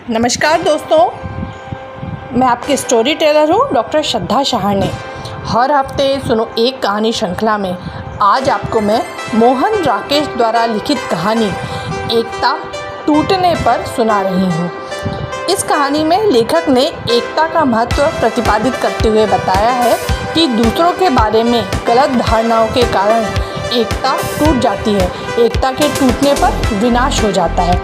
नमस्कार दोस्तों, मैं आपकी स्टोरी टेलर हूँ डॉक्टर श्रद्धा शहाणे। हर हफ्ते सुनो एक कहानी श्रृंखला में आज आपको मैं मोहन राकेश द्वारा लिखित कहानी एकता टूटने पर सुना रही हूँ। इस कहानी में लेखक ने एकता का महत्व प्रतिपादित करते हुए बताया है कि दूसरों के बारे में गलत धारणाओं के कारण एकता टूट जाती है। एकता के टूटने पर विनाश हो जाता है।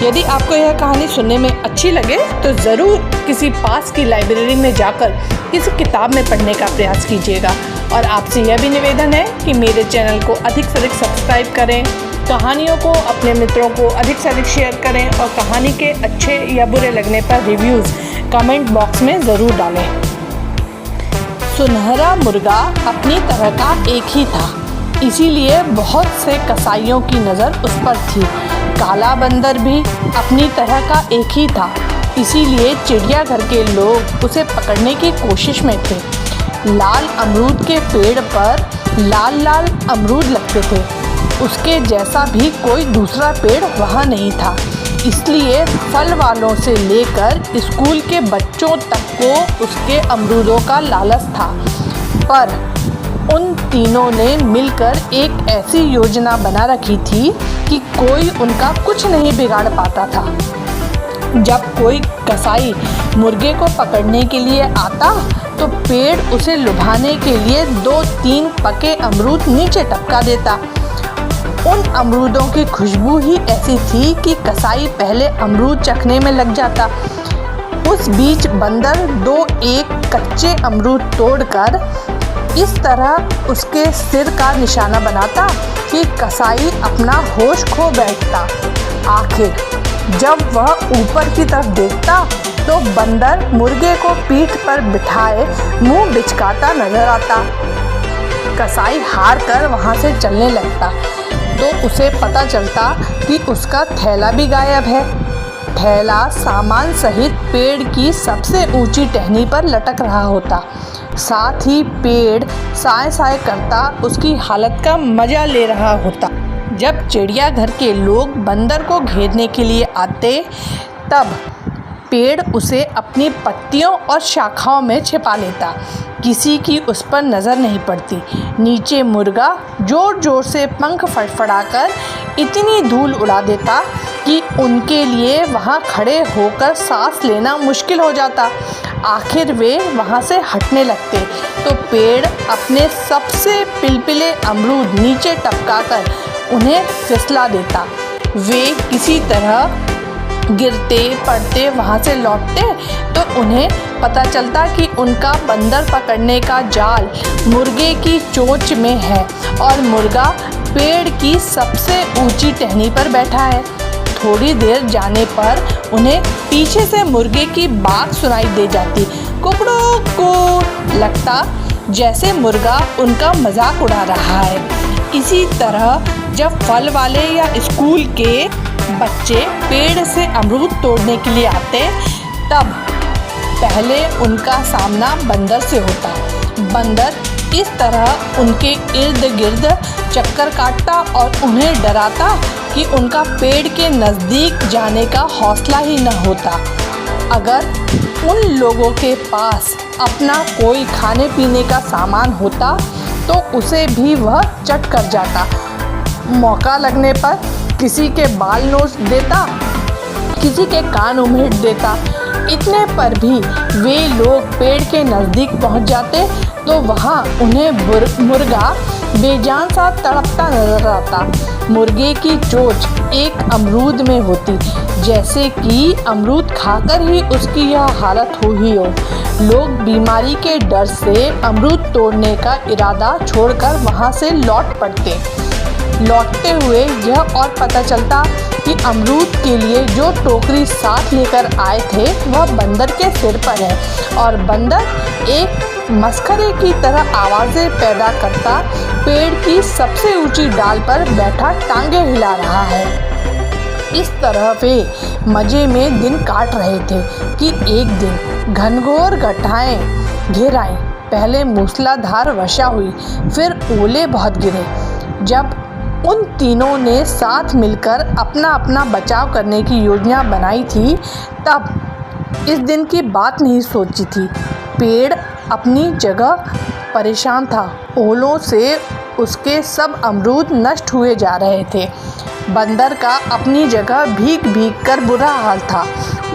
यदि आपको यह कहानी सुनने में अच्छी लगे तो ज़रूर किसी पास की लाइब्रेरी में जाकर किसी किताब में पढ़ने का प्रयास कीजिएगा। और आपसे यह भी निवेदन है कि मेरे चैनल को अधिक से अधिक सब्सक्राइब करें, कहानियों को अपने मित्रों को अधिक से अधिक शेयर करें और कहानी के अच्छे या बुरे लगने पर रिव्यूज़ कमेंट बॉक्स में ज़रूर डालें। सुनहरा मुर्गा अपनी तरह का एक ही था, इसीलिए बहुत से कसाईयों की नज़र उस पर थी। काला बंदर भी अपनी तरह का एक ही था, इसीलिए चिड़ियाघर के लोग उसे पकड़ने की कोशिश में थे। लाल अमरूद के पेड़ पर लाल लाल अमरूद लगते थे, उसके जैसा भी कोई दूसरा पेड़ वहाँ नहीं था। इसलिए फल वालों से लेकर स्कूल के बच्चों तक को उसके अमरूदों का लालच था। पर उन तीनों ने मिलकर एक ऐसी योजना बना रखी थी कि कोई उनका कुछ नहीं बिगाड़ पाता था। जब कोई कसाई मुर्गे को पकड़ने के लिए आता तो पेड़ उसे लुभाने के लिए 2-3 पके अमरूद नीचे टपका देता। उन अमरूदों की खुशबू ही ऐसी थी कि कसाई पहले अमरूद चखने में लग जाता। उस बीच बंदर 2-1 कच्चे अमरूद तोड़कर इस तरह उसके सिर का निशाना बनाता कि कसाई अपना होश खो बैठता। आखिर जब वह ऊपर की तरफ देखता तो बंदर मुर्गे को पीठ पर बिठाए मुंह बिचकाता नजर आता। कसाई हार कर वहाँ से चलने लगता तो उसे पता चलता कि उसका थैला भी गायब है। थैला सामान सहित पेड़ की सबसे ऊंची टहनी पर लटक रहा होता। साथ ही पेड़ साए साए करता उसकी हालत का मजा ले रहा होता। जब चिड़ियाघर के लोग बंदर को घेरने के लिए आते तब पेड़ उसे अपनी पत्तियों और शाखाओं में छिपा लेता। किसी की उस पर नज़र नहीं पड़ती। नीचे मुर्गा जोर जोर से पंख फड़फड़ाकर इतनी धूल उड़ा देता कि उनके लिए वहाँ खड़े होकर सांस लेना मुश्किल हो जाता। आखिर वे वहाँ से हटने लगते तो पेड़ अपने सबसे पिलपिले अमरूद नीचे टपकाकर उन्हें फिसला देता। वे किसी तरह गिरते पड़ते वहाँ से लौटते तो उन्हें पता चलता कि उनका बंदर पकड़ने का जाल मुर्गे की चोंच में है और मुर्गा पेड़ की सबसे ऊंची टहनी पर बैठा है। थोड़ी देर जाने पर उन्हें पीछे से मुर्गे की बात सुनाई दे जाती। कुकड़ू कू लगता जैसे मुर्गा उनका मजाक उड़ा रहा है। इसी तरह जब फल वाले या स्कूल के बच्चे पेड़ से अमरूद तोड़ने के लिए आते तब पहले उनका सामना बंदर से होता। बंदर इस तरह उनके इर्द गिर्द चक्कर काटता और उन्हें डराता कि उनका पेड़ के नज़दीक जाने का हौसला ही न होता। अगर उन लोगों के पास अपना कोई खाने पीने का सामान होता तो उसे भी वह चट कर जाता। मौका लगने पर किसी के बाल नोच देता, किसी के कान उमेड़ देता। इतने पर भी वे लोग पेड़ के नज़दीक पहुंच जाते तो वहां उन्हें मुर्गा बेजान सा तड़पता नजर आता। मुर्गे की चोंच एक अमरूद में होती, जैसे कि अमरूद खाकर ही उसकी यह हालत हुई हो। लोग बीमारी के डर से अमरूद तोड़ने का इरादा छोड़कर वहां से लौट पड़ते। लौटते हुए यह और पता चलता कि अमरूद के लिए जो टोकरी साथ लेकर आए थे वह बंदर के सिर पर है और बंदर एक मस्खरे की तरह आवाज़ें पैदा करता पेड़ की सबसे ऊंची डाल पर बैठा टांगे हिला रहा है। इस तरह वे मज़े में दिन काट रहे थे कि एक दिन घनघोर घटाएं घिर आईं। पहले मूसलाधार वर्षा हुई, फिर ओले बहुत गिरे। जब उन तीनों ने साथ मिलकर अपना अपना बचाव करने की योजना बनाई थी, तब इस दिन की बात नहीं सोची थी। पेड़ अपनी जगह परेशान था। ओलों से उसके सब अमरूद नष्ट हुए जा रहे थे। बंदर का अपनी जगह भीग भीग कर बुरा हाल था।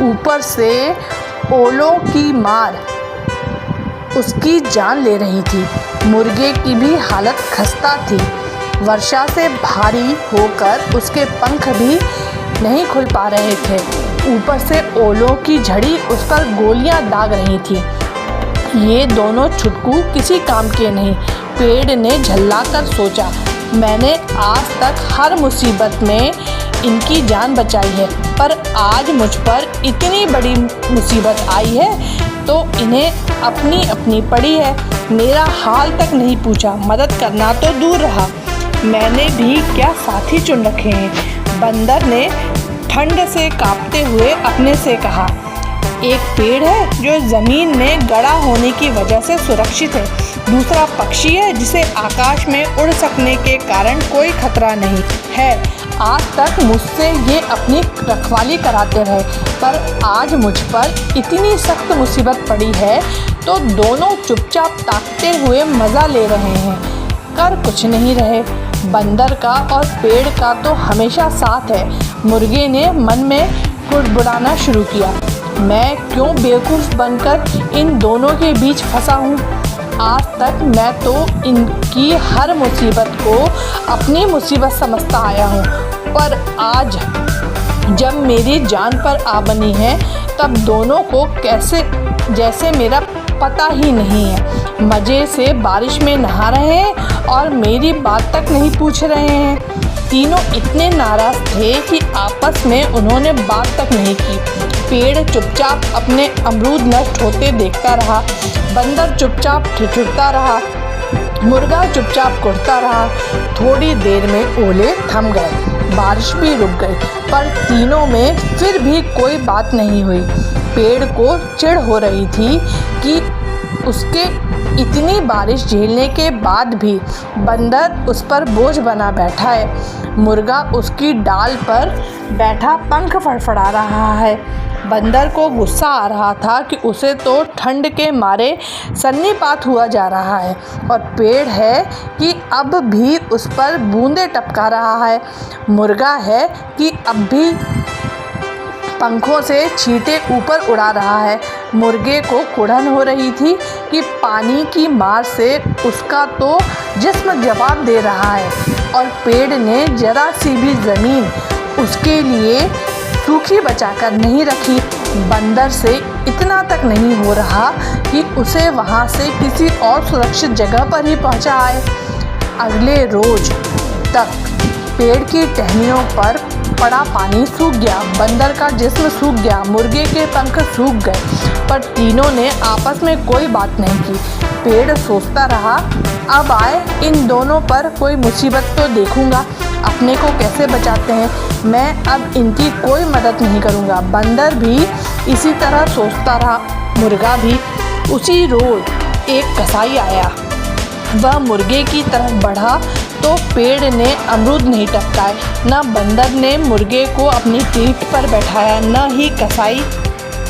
ऊपर से ओलों की मार उसकी जान ले रही थी। मुर्गे की भी हालत खस्ता थी। वर्षा से भारी होकर उसके पंख भी नहीं खुल पा रहे थे। ऊपर से ओलों की झड़ी उस पर गोलियां दाग रही थी। ये दोनों छुटकू किसी काम के नहीं। पेड़ ने झल्लाकर सोचा, मैंने आज तक हर मुसीबत में इनकी जान बचाई है, पर आज मुझ पर इतनी बड़ी मुसीबत आई है तो इन्हें अपनी अपनी पड़ी है। मेरा हाल तक नहीं पूछा, मदद करना तो दूर रहा। मैंने भी क्या साथी चुन रखे हैं। बंदर ने ठंड से कांपते हुए अपने से कहा, एक पेड़ है जो ज़मीन में गड़ा होने की वजह से सुरक्षित है। दूसरा पक्षी है जिसे आकाश में उड़ सकने के कारण कोई खतरा नहीं है। आज तक मुझसे ये अपनी रखवाली कराते रहे, पर आज मुझ पर इतनी सख्त मुसीबत पड़ी है तो दोनों चुपचाप ताकते हुए मज़ा ले रहे हैं, कर कुछ नहीं रहे। बंदर का और पेड़ का तो हमेशा साथ है। मुर्गे ने मन में कुड़बुड़ाना शुरू किया, मैं क्यों बेवकूफ़ बनकर इन दोनों के बीच फंसा हूँ। आज तक मैं तो इनकी हर मुसीबत को अपनी मुसीबत समझता आया हूँ, पर आज जब मेरी जान पर आ बनी है तब दोनों को कैसे जैसे मेरा पता ही नहीं है। मज़े से बारिश में नहा रहे हैं और मेरी बात तक नहीं पूछ रहे हैं। तीनों इतने नाराज़ थे कि आपस में उन्होंने बात तक नहीं की। पेड़ चुपचाप अपने अमरूद नष्ट होते देखता रहा। बंदर चुपचाप ठिठुरता रहा। मुर्गा चुपचाप कुड़ता रहा। थोड़ी देर में ओले थम गए, बारिश भी रुक गई, पर तीनों में फिर भी कोई बात नहीं हुई। पेड़ को चिढ़ हो रही थी कि उसके इतनी बारिश झेलने के बाद भी बंदर उस पर बोझ बना बैठा है। मुर्गा उसकी डाल पर बैठा पंख फड़फड़ा रहा है। बंदर को गुस्सा आ रहा था कि उसे तो ठंड के मारे सन्नीपात हुआ जा रहा है, और पेड़ है कि अब भी उस पर बूंदे टपका रहा है। मुर्गा है कि अब भी पंखों से छींटे ऊपर उड़ा रहा है। मुर्गे को कुड़न हो रही थी कि पानी की मार से उसका तो जिस्म जवाब दे रहा है, और पेड़ ने जरा सी भी ज़मीन उसके लिए सूखी बचाकर नहीं रखी। बंदर से इतना तक नहीं हो रहा कि उसे वहाँ से किसी और सुरक्षित जगह पर ही पहुँचाए। अगले रोज तक पेड़ की टहनियों पर पड़ा पानी सूख गया। बंदर का जिस्म सूख गया। मुर्गे के पंख सूख गए, पर तीनों ने आपस में कोई बात नहीं की। पेड़ सोचता रहा, अब आए इन दोनों पर कोई मुसीबत तो देखूंगा, अपने को कैसे बचाते हैं। मैं अब इनकी कोई मदद नहीं करूंगा। बंदर भी इसी तरह सोचता रहा। मुर्गा भी। उसी रोज एक कसाई आया। वह मुर्गे की तरफ बढ़ा तो पेड़ ने अमरूद नहीं टपकाए। न बंदर ने मुर्गे को अपनी पीठ पर बैठाया, न ही कसाई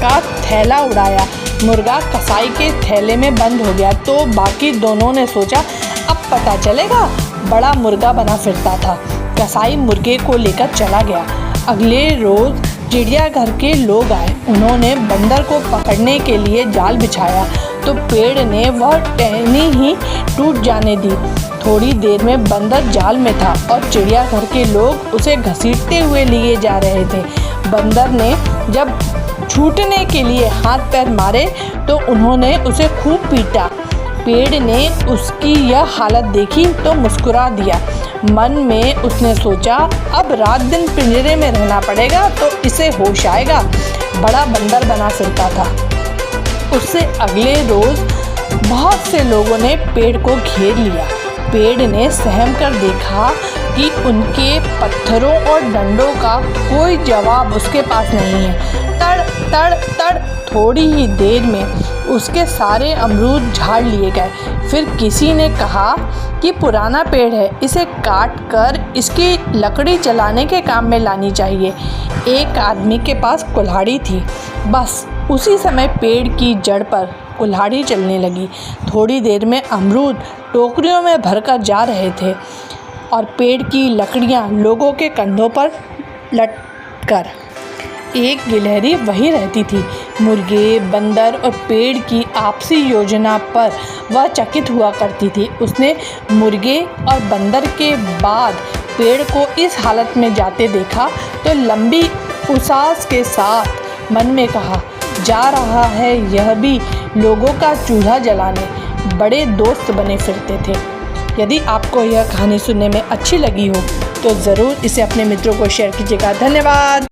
का थैला उड़ाया। मुर्गा कसाई के थैले में बंद हो गया तो बाकी दोनों ने सोचा, अब पता चलेगा। बड़ा मुर्गा बना फिरता था। कसाई मुर्गे को लेकर चला गया। अगले रोज़ चिड़ियाघर के लोग आए। उन्होंने बंदर को पकड़ने के लिए जाल बिछाया तो पेड़ ने वह टहनी ही टूट जाने दी। थोड़ी देर में बंदर जाल में था और चिड़ियाघर के लोग उसे घसीटते हुए लिए जा रहे थे। बंदर ने जब छूटने के लिए हाथ पैर मारे तो उन्होंने उसे खूब पीटा। पेड़ ने उसकी यह हालत देखी तो मुस्कुरा दिया। मन में उसने सोचा, अब रात दिन पिंजरे में रहना पड़ेगा तो इसे होश आएगा। बड़ा बंदर बना फिरता था। उससे अगले रोज़ बहुत से लोगों ने पेड़ को घेर लिया। पेड़ ने सहम कर देखा कि उनके पत्थरों और डंडों का कोई जवाब उसके पास नहीं है। तड़ तड़ तड़ थोड़ी ही देर में उसके सारे अमरूद झाड़ लिए गए। फिर किसी ने कहा, कि पुराना पेड़ है, इसे काट कर इसकी लकड़ी जलाने के काम में लानी चाहिए। एक आदमी के पास कुल्हाड़ी थी। बस उसी समय पेड़ की जड़ पर कुल्हाड़ी चलने लगी। थोड़ी देर में अमरूद टोकरियों में भरकर जा रहे थे और पेड़ की लकड़ियां लोगों के कंधों पर लटकर। एक गिलहरी वहीं रहती थी। मुर्गे, बंदर और पेड़ की आपसी योजना पर वह चकित हुआ करती थी। उसने मुर्गे और बंदर के बाद पेड़ को इस हालत में जाते देखा तो लंबी उसास के साथ मन में कहा, जा रहा है यह भी लोगों का चूल्हा जलाने। बड़े दोस्त बने फिरते थे। यदि आपको यह कहानी सुनने में अच्छी लगी हो तो ज़रूर इसे अपने मित्रों को शेयर कीजिएगा। धन्यवाद।